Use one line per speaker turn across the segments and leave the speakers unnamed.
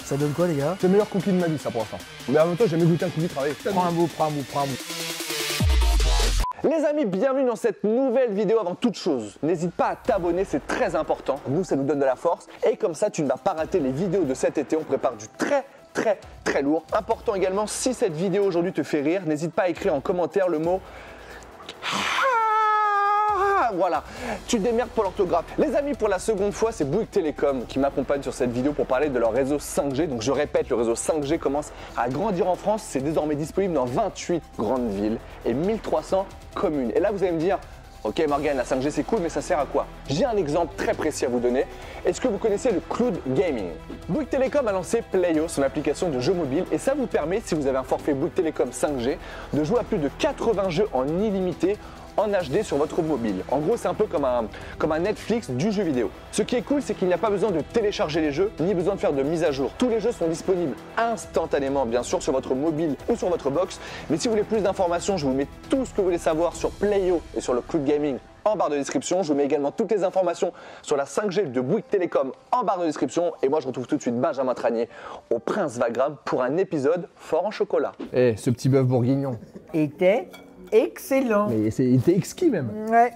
Ça donne quoi les gars?
C'est le meilleur cookie de ma vie ça pour l'instant. Mais en même temps j'ai jamais goûté un cookie travaillé.
Prends un bout, prends un bout, prends un bout.
Les amis, bienvenue dans cette nouvelle vidéo. Avant toute chose, n'hésite pas à t'abonner, c'est très important. Nous, ça nous donne de la force. Et comme ça, tu ne vas pas rater les vidéos de cet été. On prépare du très lourd. Important également, si cette vidéo aujourd'hui te fait rire, n'hésite pas à écrire en commentaire le mot... Voilà, tu te démerdes pour l'orthographe. Les amis, pour la seconde fois, c'est Bouygues Télécom qui m'accompagne sur cette vidéo pour parler de leur réseau 5G. Donc je répète, le réseau 5G commence à grandir en France. C'est désormais disponible dans 28 grandes villes et 1300 communes. Et là, vous allez me dire, ok Morgan, la 5G c'est cool, mais ça sert à quoi? J'ai un exemple très précis à vous donner. Est-ce que vous connaissez le cloud gaming? Bouygues Télécom a lancé Playo, son application de jeux mobile, et ça vous permet, si vous avez un forfait Bouygues Télécom 5G, de jouer à plus de 80 jeux en illimité en HD sur votre mobile. En gros, c'est un peu comme un Netflix du jeu vidéo. Ce qui est cool, c'est qu'il n'y a pas besoin de télécharger les jeux, ni besoin de faire de mise à jour. Tous les jeux sont disponibles instantanément, bien sûr, sur votre mobile ou sur votre box. Mais si vous voulez plus d'informations, je vous mets tout ce que vous voulez savoir sur Playo et sur le cloud gaming en barre de description. Je vous mets également toutes les informations sur la 5G de Bouygues Télécom en barre de description. Et moi, je retrouve tout de suite Benjamin Tranier au Prince Wagram pour un épisode fort en chocolat.
Eh, ce petit bœuf bourguignon.
Était excellent.
Mais il était exquis même.
Ouais.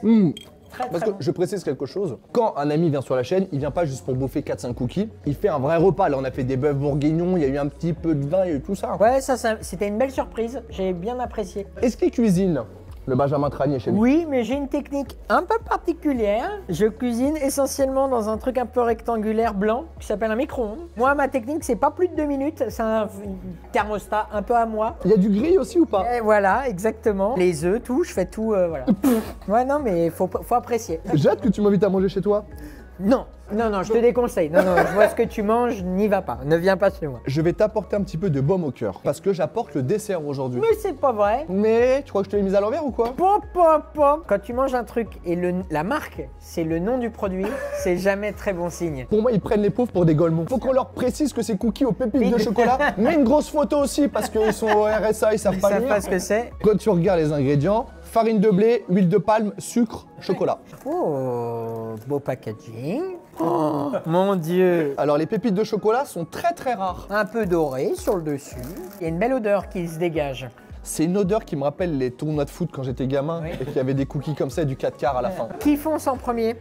Parce que je précise quelque chose, quand un ami vient sur la chaîne, il vient pas juste pour bouffer 4-5 cookies, il fait un vrai repas. Là on a fait des bœufs bourguignons, il y a eu un petit peu de vin, il y a eu tout ça.
Ouais, ça c'était une belle surprise. J'ai bien apprécié.
Est-ce qu'il cuisine le Benjamin Tranier chez lui?
Oui, mais j'ai une technique un peu particulière. Je cuisine essentiellement dans un truc un peu rectangulaire blanc qui s'appelle un micro-ondes. Moi, ma technique, c'est pas plus de 2 minutes. C'est un thermostat un peu à moi.
Il y a du grill aussi ou pas?
Et voilà, exactement. Les œufs, tout, je fais tout, voilà. Ouais, non, mais faut apprécier.
J'ai hâte que tu m'invites à manger chez toi.
Non, je te déconseille. Non, je vois ce que tu manges, n'y va pas. Ne viens pas chez moi.
Je vais t'apporter un petit peu de baume au cœur parce que j'apporte le dessert aujourd'hui.
Mais c'est pas vrai.
Mais tu crois que je te l'ai mise à l'envers ou quoi?
Pop. Quand tu manges un truc et la marque, c'est le nom du produit, c'est jamais très bon signe.
Pour moi, ils prennent les pauvres pour des golemons. Faut qu'on leur précise que c'est cookies aux pépites de chocolat. Mais une grosse photo aussi parce qu'ils sont au RSA, ils savent pas lire.
Pas ce que c'est.
Quand tu regardes les ingrédients, farine de blé, huile de palme, sucre, chocolat.
Oh, beau packaging. Oh, mon Dieu.
Alors les pépites de chocolat sont très rares.
Un peu doré sur le dessus. Il y a une belle odeur qui se dégage.
C'est une odeur qui me rappelle les tournois de foot quand j'étais gamin et qu'il y avait des cookies comme ça et du 4 quarts à la fin.
Qui fonce en premier?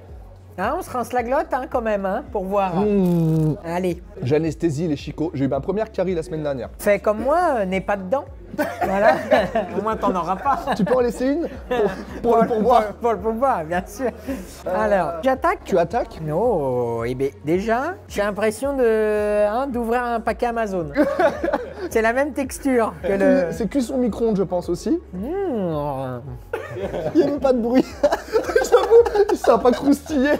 Hein, on se rince la glotte hein, quand même, hein, pour voir. Allez.
J'anesthésie les chicots. J'ai eu ma première carie la semaine dernière.
Fais comme moi, n'aie pas dedans. Voilà. Au moins, t'en auras pas.
Tu peux en laisser une pour le pourboire?
Pour le pourboire, bien sûr. Alors, j'attaque?
Tu attaques?
Non, eh bien, déjà, j'ai l'impression d'ouvrir un paquet Amazon. C'est la même texture que le...
C'est cuisson micro-ondes, je pense aussi.
Mmh.
Il n'y a même pas de bruit. J'avoue, ça va pas croustiller.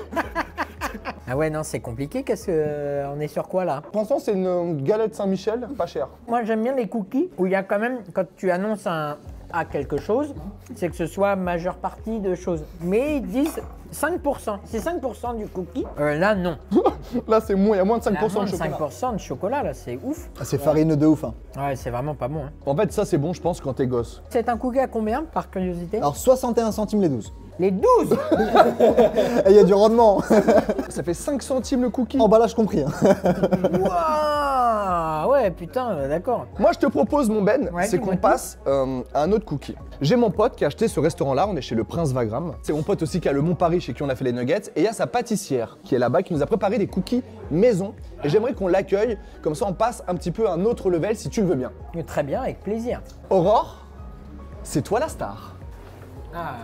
Ah ouais, non, c'est compliqué. Qu'est-ce que... on est sur quoi, là?
Pour l'instant, c'est une galette Saint-Michel, pas chère.
Moi, j'aime bien les cookies où il y a quand même, quand tu annonces à quelque chose, c'est que ce soit majeure partie de choses. Mais ils disent 5%. C'est 5% du cookie. Là, non.
Là, c'est moins, il y a moins de 5%
Là, moins
de chocolat.
5% de chocolat, là, c'est ouf.
Ah, c'est farineux de ouf. Hein.
Ouais, c'est vraiment pas bon. Hein.
En fait, ça, c'est bon, je pense, quand t'es gosse.
C'est un cookie à combien, par curiosité?
Alors 61 centimes les 12.
Les 12.
Et il y a du rendement.
Ça fait 5 centimes le cookie.
Emballage compris. Hein.
Waouh. Ouais, putain, d'accord.
Moi, je te propose, mon Ben,
Ouais,
c'est
dis-moi
qu'on
tout.
passe à un autre cookie. J'ai mon pote qui a acheté ce restaurant-là, on est chez le Prince Wagram. C'est mon pote aussi qui a le Mont Paris, chez qui on a fait les nuggets. Et il y a sa pâtissière qui est là-bas, qui nous a préparé des cookies maison. Et j'aimerais qu'on l'accueille, comme ça on passe un petit peu à un autre level, si tu le veux bien.
Très bien, avec plaisir.
Aurore, c'est toi la star.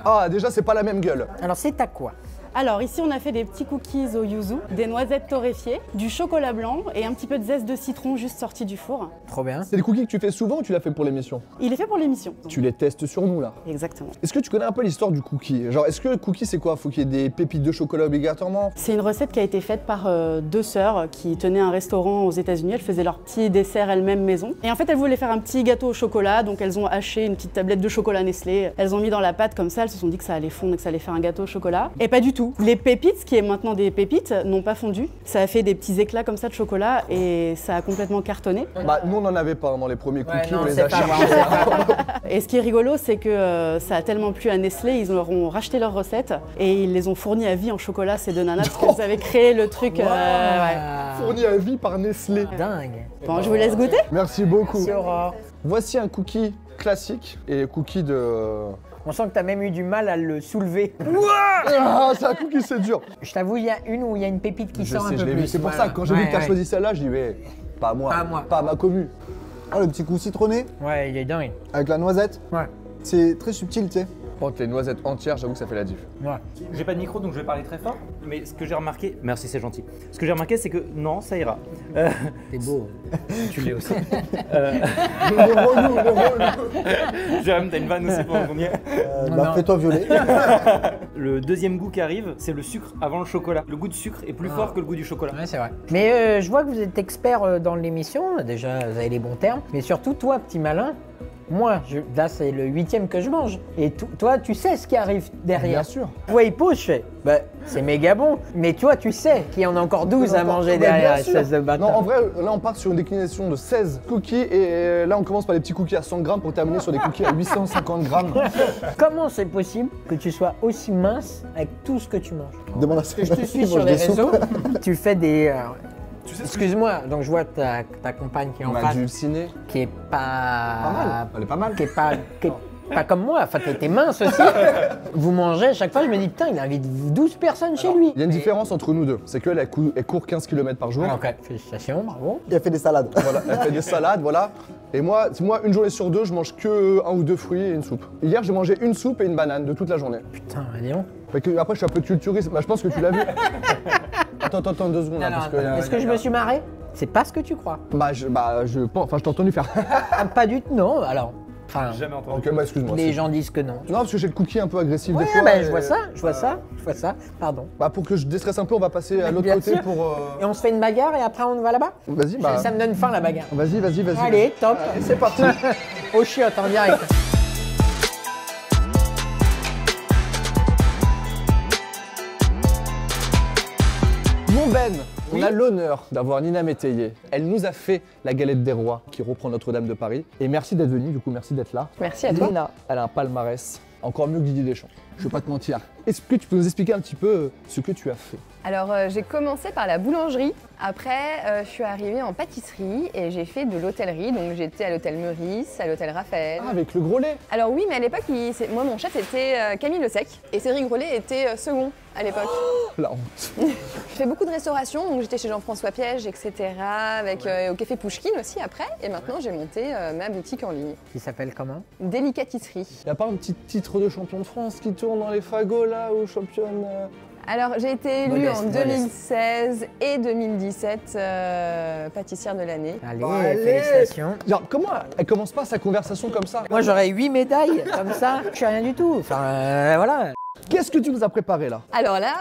Ah, déjà, c'est pas la même gueule.
Alors, c'est à quoi?
Alors ici on a fait des petits cookies au yuzu, des noisettes torréfiées, du chocolat blanc et un petit peu de zeste de citron juste sorti du four.
Trop bien.
C'est des cookies que tu fais souvent ou tu l'as fait pour l'émission?
Il est fait pour l'émission.
Tu les testes sur nous là.
Exactement.
Est-ce que tu connais un peu l'histoire du cookie? Genre, est-ce que le cookie c'est quoi? Faut qu'il y ait des pépites de chocolat obligatoirement?
C'est une recette qui a été faite par deux sœurs qui tenaient un restaurant aux États-Unis. Elles faisaient leur petit dessert elles-mêmes maison. Et en fait elles voulaient faire un petit gâteau au chocolat, donc elles ont haché une petite tablette de chocolat Nestlé. Elles ont mis dans la pâte comme ça, elles se sont dit que ça allait fondre et que ça allait faire un gâteau au chocolat. Et pas du tout. tout. Les pépites, ce qui est maintenant des pépites, n'ont pas fondu. Ça a fait des petits éclats comme ça de chocolat et ça a complètement cartonné.
Bah, nous, on n'en avait pas dans les premiers cookies,
non,
on les
c'est
a
pas
cherchés.
vrai.
Et ce qui est rigolo, c'est que ça a tellement plu à Nestlé, ils leur ont racheté leurs recettes et ils les ont fournis à vie en chocolat, ces deux nanas, parce qu'elles avaient créé le truc.
Fourni à vie par Nestlé.
Dingue.
Bon, je vous laisse goûter.
Merci beaucoup.
Merci Aurore.
Voici un cookie classique et cookie de...
On sent que t'as même eu du mal à le soulever.
Ah, c'est un cookie, c'est dur.
Je t'avoue, il y a une où il y a une pépite qui
Je
sort
sais,
un
je
peu
l'ai vu.
plus.
C'est pour
Voilà.
ça, quand j'ai vu que t'as
Ouais,
choisi celle-là, je dis, mais pas à moi.
Pas à moi.
Pas à ma commu.
Ah, le petit coup citronné
Ouais, il est dingue.
avec la noisette.
Ouais.
C'est très subtil, tu sais.
Oh, t'es une noisette entière, j'avoue que ça fait la diff.
Ouais.
J'ai pas de micro donc je vais parler très fort, mais ce que j'ai remarqué, merci c'est gentil, ce que j'ai remarqué c'est que non ça ira.
T'es beau.
Tu l'es aussi.
Le relou.
Jérôme t'as une vanne aussi pour qu'on y est.
Bah, fais-toi violer.
Le deuxième goût qui arrive c'est le sucre avant le chocolat. Le goût de sucre est plus fort que le goût du chocolat.
Ouais, c'est vrai. Mais je vois que vous êtes expert dans l'émission. Déjà, vous avez les bons termes. Mais surtout, toi, petit malin, moi, là, c'est le 8e que je mange. Et toi, tu sais ce qui arrive derrière.
Bien sûr.
Toi, il pose, je fais, bah, c'est méga bon. Mais toi, tu sais qu'il y en a encore 12 à manger
Mais
derrière,
bien sûr.
espèce de bâtard.
Non, en vrai, là, on part sur une déclinaison de 16 cookies et là, on commence par les petits cookies à 100 grammes pour terminer sur des cookies à 850 grammes.
Comment c'est possible que tu sois aussi mince avec tout ce que tu manges?
Demande à
Je te suis sur les réseaux. Tu fais des... excuse-moi, donc je vois ta compagne qui est en
On a
face,
du ciné.
qui est pas...
Elle est pas mal.
Qui est pas comme moi, enfin t'es mince aussi. Vous mangez, à chaque fois je me dis putain il invite 12 personnes chez lui.
Il y a une différence entre nous deux, c'est qu'elle elle court 15 km par jour.
Ah, ok, félicitations, bravo.
Il a fait des salades.
Voilà, elle fait des salades, voilà. Et moi, une journée sur deux, je mange que 1 ou 2 fruits et une soupe. Hier, j'ai mangé une soupe et une banane de toute la journée.
Putain, dis donc.
Fait que, après, je suis un peu culturiste. Bah, je pense que tu l'as vu. Attends, 2 secondes. là, parce que,
Est-ce que je me suis marré? C'est pas ce que tu crois.
je pense, enfin, je t'ai entendu faire.
Ah, pas du tout, non, alors. Enfin,
Jamais entendu.
Ok, bah, excuse-moi.
les gens disent que non.
Non, parce que j'ai le cookie un peu agressif
Ouais,
des fois.
bah,
et-
je vois ça, pardon.
Bah, pour que je déstresse un peu, on va passer à l'autre
Bien
côté
sûr.
pour.
Et on se fait une bagarre et après on va là-bas?
Vas-y, bah.
Ça me donne faim la bagarre.
Vas-y.
Allez, top.
C'est parti.
Au chiotte en direct.
Mon Ben, on a l'honneur d'avoir Nina Métayer. Elle nous a fait la galette des rois qui reprend Notre-Dame de Paris. Et merci d'être venue, du coup, merci d'être là.
Merci à toi.
Nina, elle a un palmarès encore mieux que Didier Deschamps. Je vais pas te mentir. Est-ce que tu peux nous expliquer un petit peu ce que tu as fait?
Alors j'ai commencé par la boulangerie. Après je suis arrivée en pâtisserie et j'ai fait de l'hôtellerie. Donc j'étais à l'hôtel Meurice, à l'hôtel Raphaël.
Ah, avec le gros lait.
Alors oui, mais à l'époque, moi mon chef était Camille Le Sec et Cédric Grolet était second à l'époque.
La honte.
Je fais beaucoup de restauration, donc j'étais chez Jean-François Piège, etc. Avec au café Pouchkine aussi après. Et maintenant j'ai monté ma boutique en ligne.
Qui s'appelle comment?
Délicatisserie.
Y a pas un petit titre de champion de France qui tourne dans les fagots là, ou championne
Alors j'ai été élue
Modeste,
en
modeste.
2016 et 2017 pâtissière de l'année.
Allez,
Allez.
félicitations.
Genre, comment elle commence pas sa conversation comme ça?
Moi j'aurais 8 médailles comme ça, je suis rien du tout. Enfin voilà.
Qu'est-ce que tu nous as préparé là?
Alors là,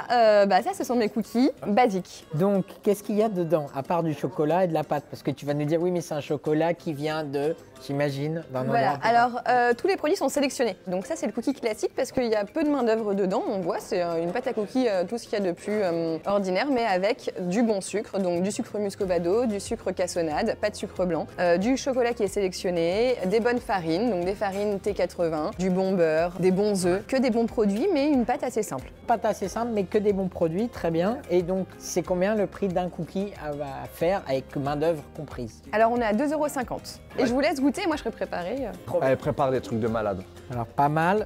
ça ce sont mes cookies basiques.
Donc qu'est-ce qu'il y a dedans à part du chocolat et de la pâte? Parce que tu vas nous dire oui mais c'est un chocolat qui vient de, j'imagine, d'un
Voilà,
endroit.
alors tous les produits sont sélectionnés. Donc ça c'est le cookie classique parce qu'il y a peu de main d'œuvre dedans. On voit, c'est une pâte à cookies, tout ce qu'il y a de plus ordinaire, mais avec du bon sucre, donc du sucre muscovado, du sucre cassonade, pas de sucre blanc, du chocolat qui est sélectionné, des bonnes farines, donc des farines T80, du bon beurre, des bons œufs, que des bons produits, mais une pâte assez simple.
Pâte assez simple mais que des bons produits, très bien. Et donc c'est combien le prix d'un cookie à faire avec main d'œuvre comprise?
Alors on est à 2,50 €. Et je vous laisse goûter, moi je serai préparée.
Elle prépare des trucs de malade.
Alors pas mal.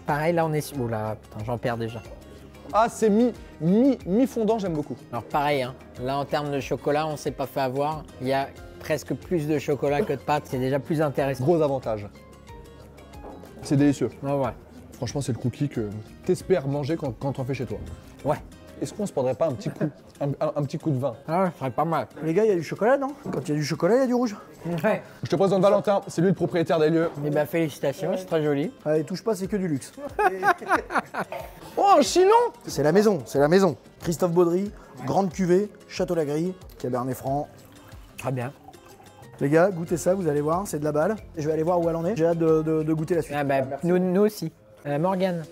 Pareil là on est... Oula, putain j'en perds déjà.
Ah, c'est mi-fondant, j'aime beaucoup.
Alors pareil, hein. Là en termes de chocolat on s'est pas fait avoir. Il y a presque plus de chocolat que de pâte, c'est déjà plus intéressant.
Gros avantage. C'est délicieux.
Ouais, ouais.
Franchement, c'est le cookie que t'espères manger quand t'en fais chez toi.
Ouais.
Est-ce qu'on se prendrait pas un petit coup, un petit coup de vin?
Ah ouais, ça serait pas mal.
Les gars, il y a du chocolat, non? Quand il y a du chocolat, il y a du rouge.
Ouais.
Je te présente Valentin, c'est lui le propriétaire des lieux.
Eh ben félicitations, c'est très joli.
Allez, touche pas, c'est que du luxe.
Oh, un chinon!
C'est la maison, c'est la maison. Christophe Baudry, grande cuvée, Château-Lagrille, Cabernet Franc.
Très bien.
Les gars, goûtez ça, vous allez voir, c'est de la balle. Je vais aller voir où elle en est. J'ai hâte de goûter la suite.
Ah bah, nous aussi. Morgane,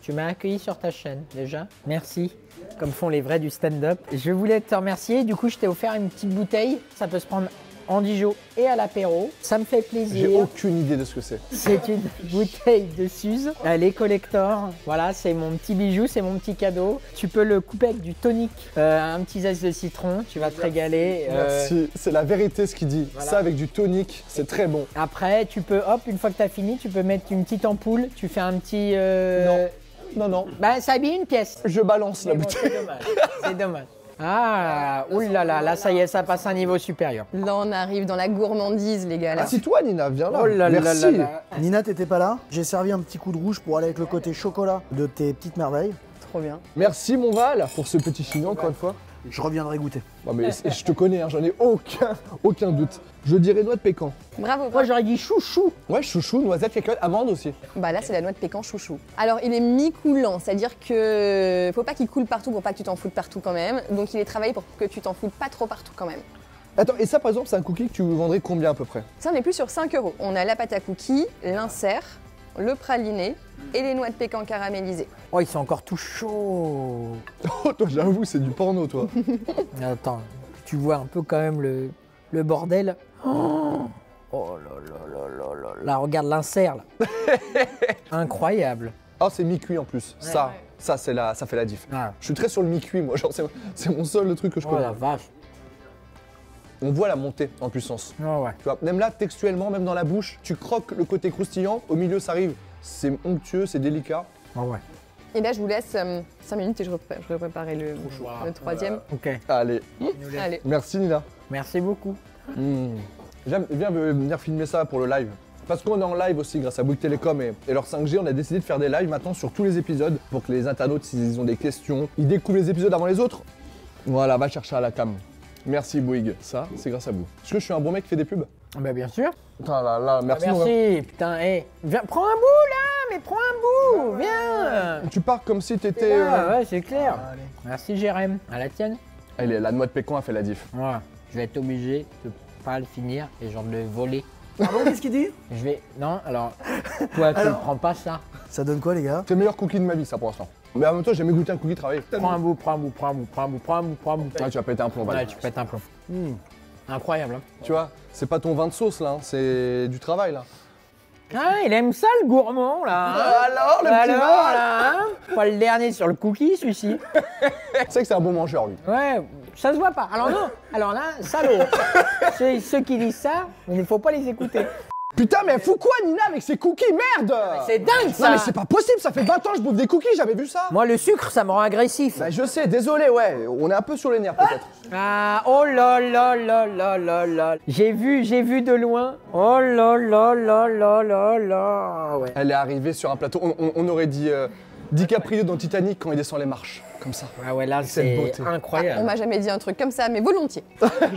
Tu m'as accueilli sur ta chaîne déjà. Merci. Comme font les vrais du stand-up. Je voulais te remercier. Du coup, je t'ai offert une petite bouteille. Ça peut se prendre en Dijon et à l'apéro. Ça me fait plaisir.
J'ai aucune idée de ce que c'est.
C'est une bouteille de Suze, les collector. Voilà, c'est mon petit bijou, c'est mon petit cadeau. Tu peux le couper avec du tonic, un petit zeste de citron, tu vas te régaler.
Merci, c'est la vérité ce qu'il dit.
Voilà.
Ça avec du tonic, c'est très bon.
Après, tu peux, hop, une fois que tu as fini, tu peux mettre une petite ampoule. Tu fais un petit...
Non.
Bah, ça habille une pièce.
Je balance la
Mais bon,
bouteille.
c'est dommage. C'est dommage. Ah, oulala, là, ça y est, ça passe à un niveau supérieur.
Là, on arrive dans la gourmandise, les gars. Là.
Assis-toi Nina, viens là.
Oh là là
Merci.
là là.
Nina, t'étais pas là. J'ai servi un petit coup de rouge pour aller avec le côté chocolat de tes petites merveilles.
Trop bien.
Merci mon Val pour ce petit chignon encore une fois.
Je reviendrai goûter.
Non, mais je te connais, hein, j'en ai aucun doute. Je dirais noix de pécan.
Bravo.
Moi, j'aurais dit chouchou.
Ouais, chouchou, noisette, cacahuète, amande aussi.
Bah là, c'est la noix de pécan chouchou. Alors, il est mi-coulant, c'est-à-dire que faut pas qu'il coule partout pour pas que tu t'en foutes partout quand même. Donc, il est travaillé pour que tu t'en foutes pas trop partout quand même.
Attends, et ça par exemple, c'est un cookie que tu vendrais combien à peu près?
Ça, on est plus sur 5 €. On a la pâte à cookies, l'insert, le praliné et les noix de pécan caramélisées.
Oh, ils sont encore tout chauds.
Oh, toi, j'avoue, c'est du porno, toi.
Attends, tu vois un peu quand même le bordel. Oh là là là là là là, regarde l'insert là. Incroyable.
Oh, c'est mi-cuit en plus. Ça fait la diff.
Ah.
Je suis très sur le mi-cuit, moi. Genre, c'est mon seul truc que je
Oh
connais.
la vache.
On voit la montée en puissance.
Oh ouais.
Tu vois, même là, textuellement, même dans la bouche, tu croques le côté croustillant, au milieu, ça arrive. C'est onctueux, c'est délicat.
Oh ouais.
Et là, je vous laisse 5 minutes et je vais préparer le troisième.
Ok.
Allez,
Allez.
merci Nina.
Merci beaucoup.
Viens venir filmer ça pour le live. Parce qu'on est en live aussi grâce à Bouygues Télécom et leur 5G, on a décidé de faire des lives maintenant sur tous les épisodes pour que les internautes, s'ils ont des questions, ils découvrent les épisodes avant les autres. Voilà, va chercher à la cam. Merci Bouygues, ça c'est grâce à vous. Est-ce que je suis un bon mec qui fait des pubs?
Bah bien sûr.
Putain là, merci.
Merci. Putain, hé. Viens, prends un bout là, mais prends un bout. Viens.
Tu pars comme si t'étais...
Ouais, c'est clair. Merci Jérém. À la tienne.
Allez, la noix de pécan a fait la diff.
Ouais. Je vais être obligé de pas le finir et genre de le voler.
Pardon, qu'est-ce qu'il dit?
Je vais. Non, alors. Toi, tu ne prends pas ça.
Ça donne quoi, les gars?
C'est le meilleur cookie de ma vie, ça pour l'instant. Mais en même temps, j'ai jamais goûté un cookie travaillé.
Prends un bout, prends un bout, prends un bout, prends un bout, prends un bout, prends un bout.
Ah, tu vas péter un plomb,
Ouais,
Val.
tu pètes un plomb. Incroyable, hein.
Tu vois, c'est pas ton vin de sauce là, hein, c'est du travail là.
Ah, il aime ça le gourmand là. Hein.
Alors, le petit Val
là, hein. Pas le dernier sur le cookie, celui-ci.
Tu sais que c'est un bon mangeur lui.
Ouais, ça se voit pas. Alors non, alors là, salaud. Ceux qui disent ça, il ne faut pas les écouter.
Putain, mais elle fout quoi Nina avec ses cookies, merde!
C'est dingue ça.
Non mais c'est pas possible, ça fait 20 ans que je bouffe des cookies, j'avais vu ça.
Moi, le sucre, ça me rend agressif.
Bah je sais, désolé, ouais, on est un peu sur les nerfs peut-être.
Ah, oh là là là là là là. J'ai vu de loin. Oh là là là là là là. Ouais.
Elle est arrivée sur un plateau, on aurait dit DiCaprio dans Titanic quand il descend les marches, comme ça.
Ah ouais, là,
Cette
c'est
beauté.
On
incroyable.
m'a jamais dit un truc comme ça, mais volontiers.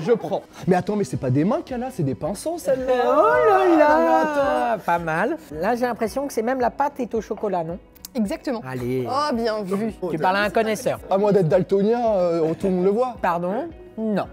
Je prends. Mais attends, mais c'est pas des mains qu'elle a, c'est des pinceaux celle-là.
Oh là là. Pas mal. Là, j'ai l'impression que c'est même la pâte est au chocolat, non?
Exactement.
Allez.
Oh, bien vu.
Tu parles à un connaisseur.
À moins d'être daltonien, tout le monde le voit.
Pardon? Non.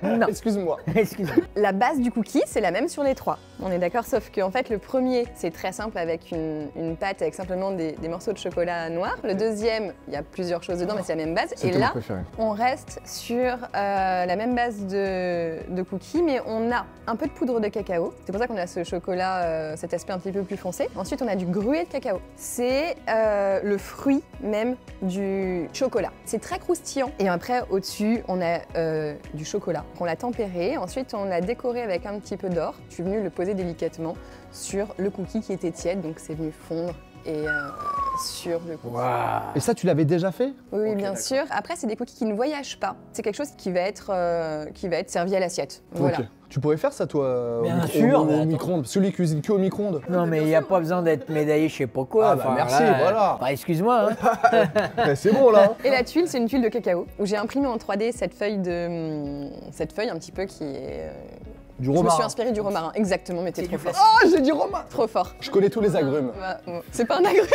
Non.
Excuse-moi.
Excusez-moi.
La base du cookie, c'est la même sur les trois. On est d'accord, sauf qu'en fait, le premier, c'est très simple avec une pâte avec simplement des morceaux de chocolat noir. Le deuxième, il y a plusieurs choses dedans, mais c'est la même base. Et là, on reste sur la même base de cookies, mais on a un peu de poudre de cacao. C'est pour ça qu'on a ce chocolat, cet aspect un petit peu plus foncé. Ensuite, on a du gruet de cacao. C'est le fruit même du chocolat. C'est très croustillant. Et après, au-dessus, on a du chocolat qu'on l'a tempéré. Ensuite, on l'a décoré avec un petit peu d'or. Je suis venue le poser délicatement sur le cookie qui était tiède, donc c'est venu fondre et sur le cookie.
Et ça, tu l'avais déjà fait?
Oui, bien sûr. Après, c'est des cookies qui ne voyagent pas. C'est quelque chose qui va être servi à l'assiette. Voilà.
Ok. Tu pourrais faire ça, toi,
Bien sûr, mais
au
attends.
micro-ondes. Celui qui cuisine que au micro-ondes.
Non, mais il n'y a pas besoin d'être médaillé, je sais pas quoi.
Ah bah merci, voilà.
Bah, excuse-moi. Hein.
Ouais, c'est bon, là.
Et la tuile, c'est une tuile de cacao où j'ai imprimé en 3D cette feuille un petit peu qui est.
Du
Je me suis
romarin.
inspirée du romarin, exactement, mais t'es trop fort.
Oh, j'ai dit romarin.
Trop fort.
Je connais tous les agrumes.
C'est pas un agrume,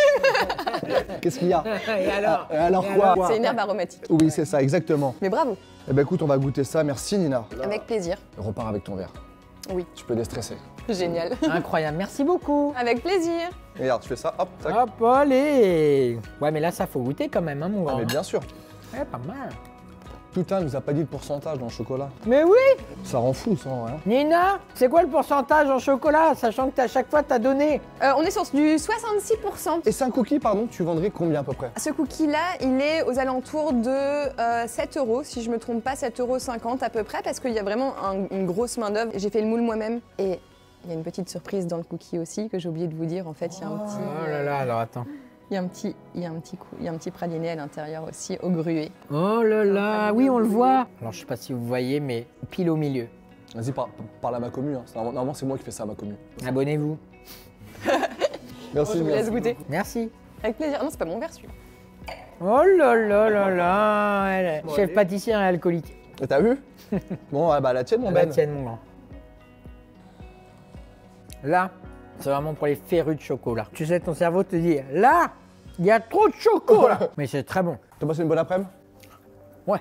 Qu'est-ce qu'il y a?
Et alors?
Alors quoi?
c'est une herbe aromatique.
Oui, c'est ça, exactement.
Mais bravo,
Eh ben écoute, on va goûter ça. Merci, Nina.
avec plaisir.
Repars avec ton verre.
Oui.
Tu peux déstresser.
Génial.
Incroyable, merci beaucoup.
Avec plaisir.
Et regarde, tu fais ça, hop, tac.
Hop, allez. Ouais, mais là, ça faut goûter quand même, hein, mon
Ah,
grand.
mais bien sûr.
Ouais, pas mal.
Putain, il nous a pas dit le pourcentage dans le chocolat.
Mais oui.
Ça rend fou, ça, hein.
Nina, c'est quoi le pourcentage en chocolat, sachant que à chaque fois, t'as donné?
On est sur du 66%.
Et 5 cookies, pardon, tu vendrais combien à peu près?
Ce cookie-là, il est aux alentours de 7 €, si je me trompe pas, 7,50 € à peu près, parce qu'il y a vraiment une grosse main-d'œuvre. J'ai fait le moule moi-même et il y a une petite surprise dans le cookie aussi que j'ai oublié de vous dire. En fait, il y a un petit.
Oh là là, alors attends.
Il y a un petit praliné à l'intérieur aussi, au gruet.
Oh là là, oui, on le voit. Alors, je sais pas si vous voyez, mais pile au milieu.
Vas-y, parle à ma commu. Hein. Normalement, c'est moi qui fais ça à ma commu.
Abonnez-vous.
Merci,
Je vous laisse
merci.
goûter.
Merci.
Avec plaisir. Non, c'est pas mon verre celui-là.
Oh là là là là, chef pâtissière et alcoolique.
Et t'as vu? Bon, bah la tienne, mon
La
Ben.
tienne, mon grand. Là, c'est vraiment pour les férus de chocolat. Tu sais, ton cerveau te dit, là, il y a trop de chocolat. Mais c'est très bon.
T'as passé une bonne après-midi?
Ouais.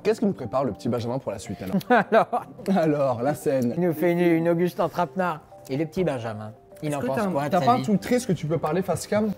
Qu'est-ce qu'il nous prépare, le petit Benjamin, pour la suite, alors? Alors, la scène.
Il nous fait une Augustin Trapenard. Et le petit Benjamin, il en pense quoi de
T'as
sa
pas un
vie?
truc triste que tu peux parler face cam?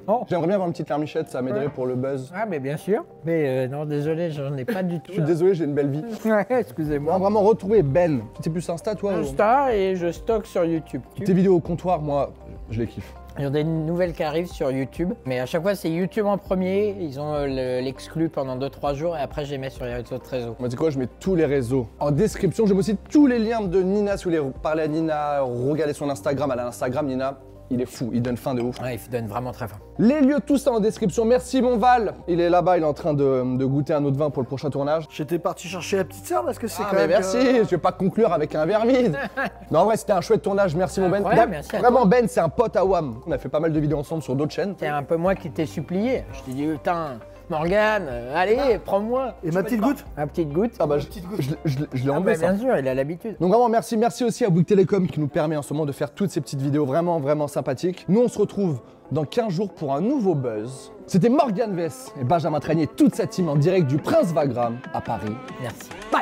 Non.
J'aimerais bien avoir une petite larmichette, ça m'aiderait pour le buzz.
Ah, mais bien sûr. Mais non, désolé, j'en ai pas du tout.
Je suis désolé, j'ai une belle vie.
Ouais,
On
excusez-moi.
va vraiment retrouver Ben. C'est plus Insta, toi? ou-
Insta et je stocke sur YouTube.
Tes vidéos au comptoir, moi, je les kiffe.
Il y a des nouvelles qui arrivent sur YouTube, mais à chaque fois c'est YouTube en premier, ils ont l'exclu pendant 2-3 jours et après je les mets sur les autres réseaux.
Moi, tu sais quoi, je mets tous les réseaux. En description, je mets aussi tous les liens de Nina. Si vous voulez parler à Nina, regarder son Instagram. Elle a l'Instagram, Nina. Il est fou, il donne faim de ouf.
Ouais, il donne vraiment très faim.
Les lieux, tout ça en description. Merci, mon Val. Il est là-bas, il est en train de goûter un autre vin pour le prochain tournage.
J'étais parti chercher la petite sœur parce que c'est
Ah,
quand
mais
même.
merci, je vais pas conclure avec un verre vide. Non, en vrai, c'était un chouette tournage. Merci, mon Ben.
Incroyable, merci à
Vraiment, Ben, c'est un pote à WAM. On a fait pas mal de vidéos ensemble sur d'autres chaînes.
C'est un peu moi qui t'ai supplié. Je t'ai dit, putain, Morgane, allez, prends-moi.
Et ma petite goutte?
Ma petite goutte.
Ah bah, je l'ai
Ah
enlevé,
bah,
ça.
bien sûr, il a l'habitude.
Donc vraiment merci aussi à Bouygues Télécom qui nous permet en ce moment de faire toutes ces petites vidéos vraiment sympathiques. Nous on se retrouve dans 15 jours pour un nouveau buzz. C'était Morgane Vess et Benjamin Tranier, toute sa team en direct du Prince Wagram à Paris.
Merci.
Bye.